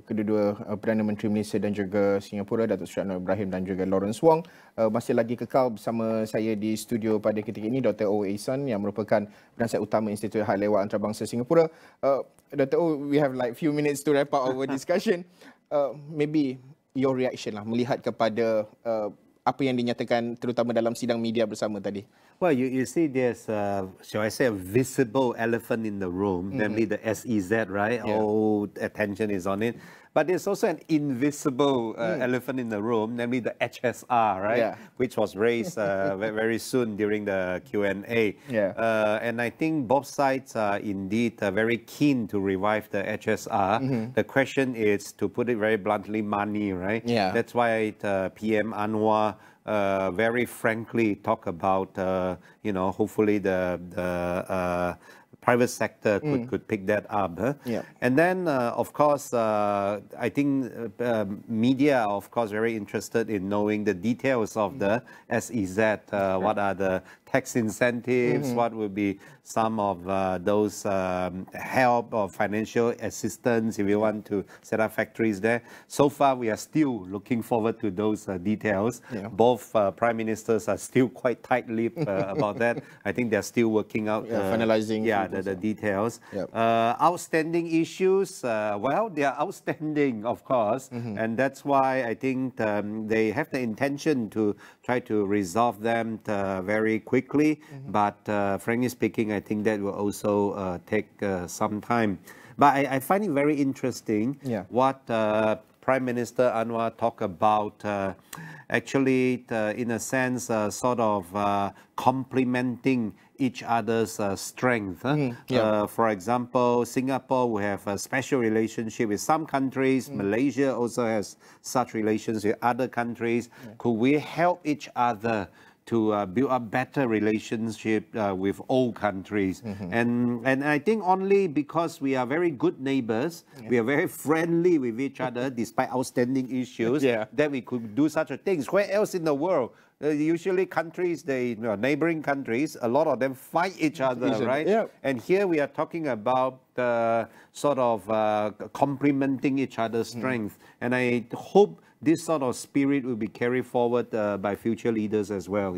kedua-dua Perdana Menteri Malaysia dan juga Singapura, Datuk Seri Anwar Ibrahim dan juga Lawrence Wong. Masih lagi kekal bersama saya di studio pada ketika ini Dr. O. Ehsan yang merupakan Penasihat Utama Institut Hal Ehwal Antarabangsa Singapura. Dr. O, we have like few minutes to wrap up our discussion. Maybe your reaction lah melihat kepada apa yang dinyatakan terutama dalam sidang media bersama tadi. Well, you see there's, shall I say, a visible elephant in the room, namely the SEZ, right? Yeah. All attention is on it. But there's also an invisible elephant in the room, namely the HSR, right? Yeah. Which was raised very soon during the Q&A. Yeah. And I think both sides are indeed very keen to revive the HSR. The question is, to put it very bluntly, money, right? Yeah. That's why PM Anwar very frankly talk about, hopefully the private sector could pick that up. Huh? Yeah. And then, of course, I think media are, of course, very interested in knowing the details of the SEZ. What are the tax incentives? What will be some of those help or financial assistance if you want to set up factories there? So far, we are still looking forward to those details. Yeah. Both prime ministers are still quite tight-lipped about that. I think they're still working out finalizing the details. Yep. Outstanding issues, well, they are outstanding, of course, and that's why I think they have the intention to try to resolve them very quickly. But frankly speaking, I think that will also take some time. But I find it very interesting what Prime Minister Anwar talked about actually, in a sense, sort of complementing each other's strength. For example, Singapore will have a special relationship with some countries. Malaysia also has such relations with other countries. Could we help each other to build up better relationship with all countries? And I think only because we are very good neighbors, we are very friendly with each other despite outstanding issues, that we could do such a things. Where else in the world? Usually countries, neighboring countries, a lot of them fight each other, right? And here we are talking about sort of complementing each other's strength. And I hope this sort of spirit will be carried forward by future leaders as well.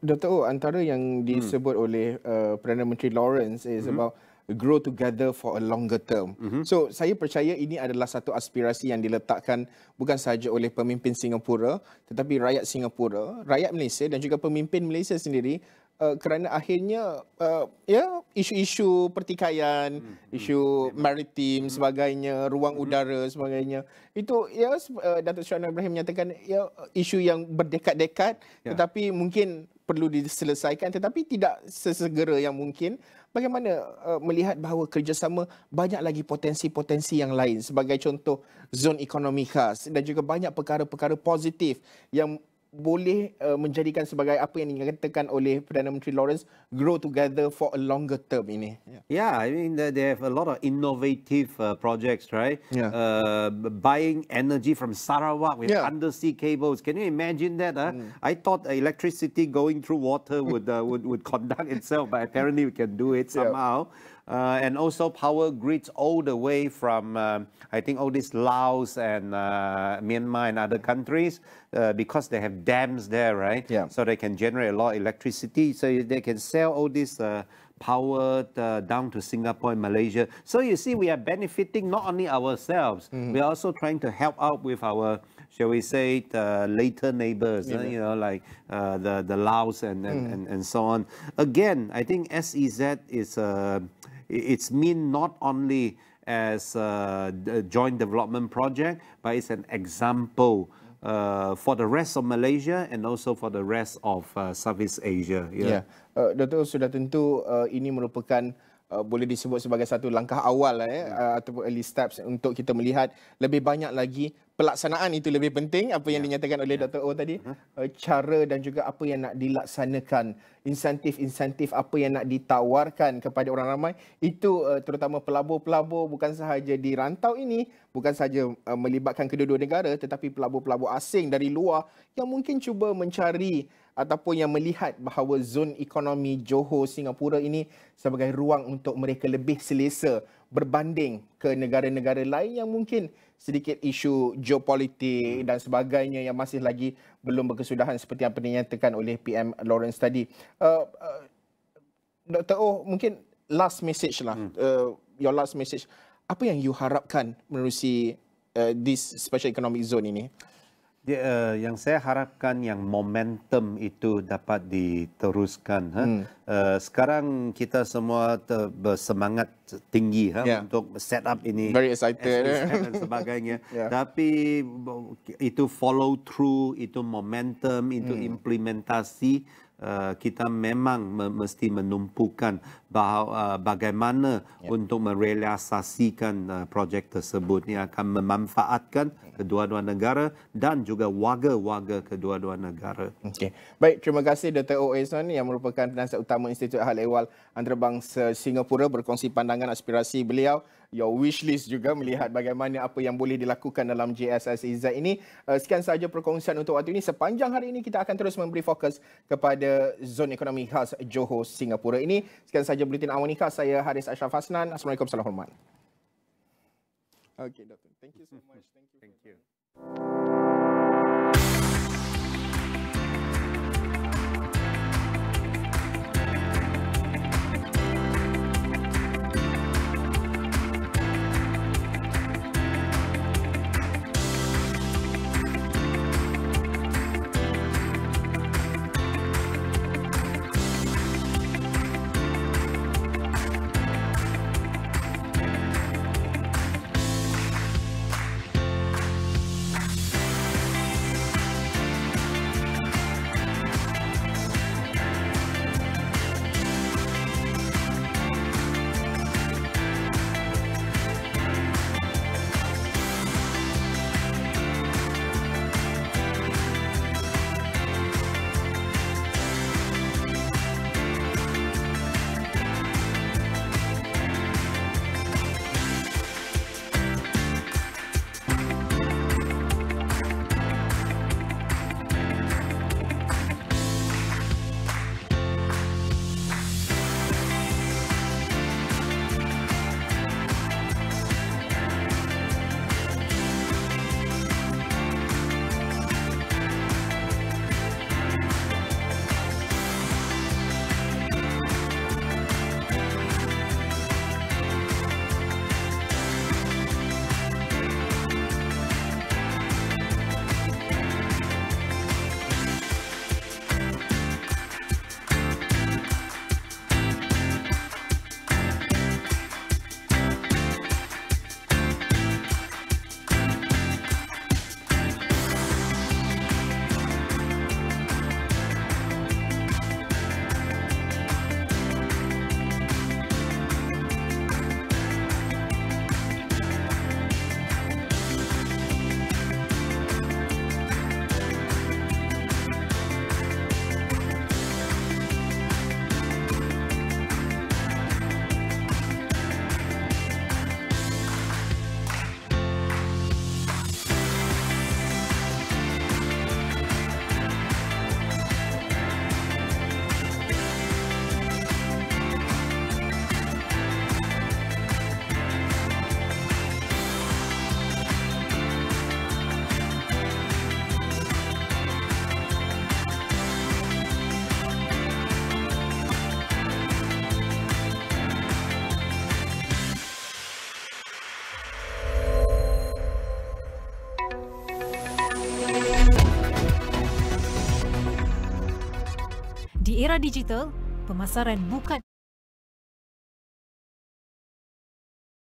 Dr. O, antara yang disebut oleh Perdana Menteri Lawrence is about grow together for a longer term. So saya percaya ini adalah satu aspirasi yang diletakkan bukan sahaja oleh pemimpin Singapura, tetapi rakyat Singapura, rakyat Malaysia dan juga pemimpin Malaysia sendiri, kerana akhirnya isu-isu pertikaian, isu maritim sebagainya, ruang udara sebagainya, itu Datuk Seri Anwar Ibrahim menyatakan isu yang berdekat-dekat, tetapi mungkin perlu diselesaikan, tetapi tidak sesegera yang mungkin. Bagaimana melihat bahawa kerjasama banyak lagi potensi-potensi yang lain, sebagai contoh zon ekonomi khas dan juga banyak perkara-perkara positif yang boleh menjadikan sebagai apa yang dikatakan oleh Perdana Menteri Lawrence, grow together for a longer term ini. I mean they have a lot of innovative projects, right? Buying energy from Sarawak with undersea cables. Can you imagine that? I thought electricity going through water would conduct itself, but apparently we can do it somehow. And also power grids all the way from, I think, all these Laos and Myanmar and other countries, because they have dams there, right? So they can generate a lot of electricity, so they can sell all this power down to Singapore and Malaysia. So you see, we are benefiting not only ourselves, we are also trying to help out with our, shall we say, later neighbors, you know, like the Laos and so on. Again, I think SEZ is it's mean not only as a joint development project, but it's an example for the rest of Malaysia and also for the rest of Southeast Asia. Dato' sudah tentu ini merupakan boleh disebut sebagai satu langkah awal ataupun early steps untuk kita melihat lebih banyak lagi pelaksanaan. Itu lebih penting, apa yang dinyatakan oleh Dr. O tadi, cara dan juga apa yang nak dilaksanakan, insentif-insentif apa yang nak ditawarkan kepada orang ramai, itu terutama pelabur-pelabur bukan sahaja di rantau ini, bukan sahaja melibatkan kedua-dua negara, tetapi pelabur-pelabur asing dari luar yang mungkin cuba mencari ataupun yang melihat bahawa zon ekonomi Johor Singapura ini sebagai ruang untuk mereka lebih selesa berbanding ke negara-negara lain yang mungkin sedikit isu geopolitik dan sebagainya yang masih lagi belum berkesudahan seperti apa dinyatakan oleh PM Lawrence tadi. Dr. O, mungkin last message lah, your last message. Apa yang you harapkan menerusi this special economic zone ini? Yang saya harapkan yang momentum itu dapat diteruskan. Sekarang kita semua bersemangat tinggi untuk set up ini, very excited dan sebagainya. Tapi itu follow through, itu momentum, itu implementasi, kita memang mesti menumpukan bagaimana untuk merealisasikan projek tersebut yang akan memanfaatkan kedua-dua negara dan juga warga-warga kedua-dua negara. Baik, terima kasih Dr. O. Zon yang merupakan Penasihat Utama Institut Ehwal Antarabangsa Singapura, berkongsi pandangan aspirasi beliau, your wish list juga melihat bagaimana apa yang boleh dilakukan dalam JS-SEZ ini. Sekian sahaja perkongsian untuk waktu ini. Sepanjang hari ini kita akan terus memberi fokus kepada Zon Ekonomi Khas Johor Singapura ini. Sekian sahaja Buletin Awani Khas. Saya Haris Ashraf Hasnan. Assalamualaikum, salam hormat. Okay, Doctor. Thank you so much. Thank you. Di era digital, pemasaran bukan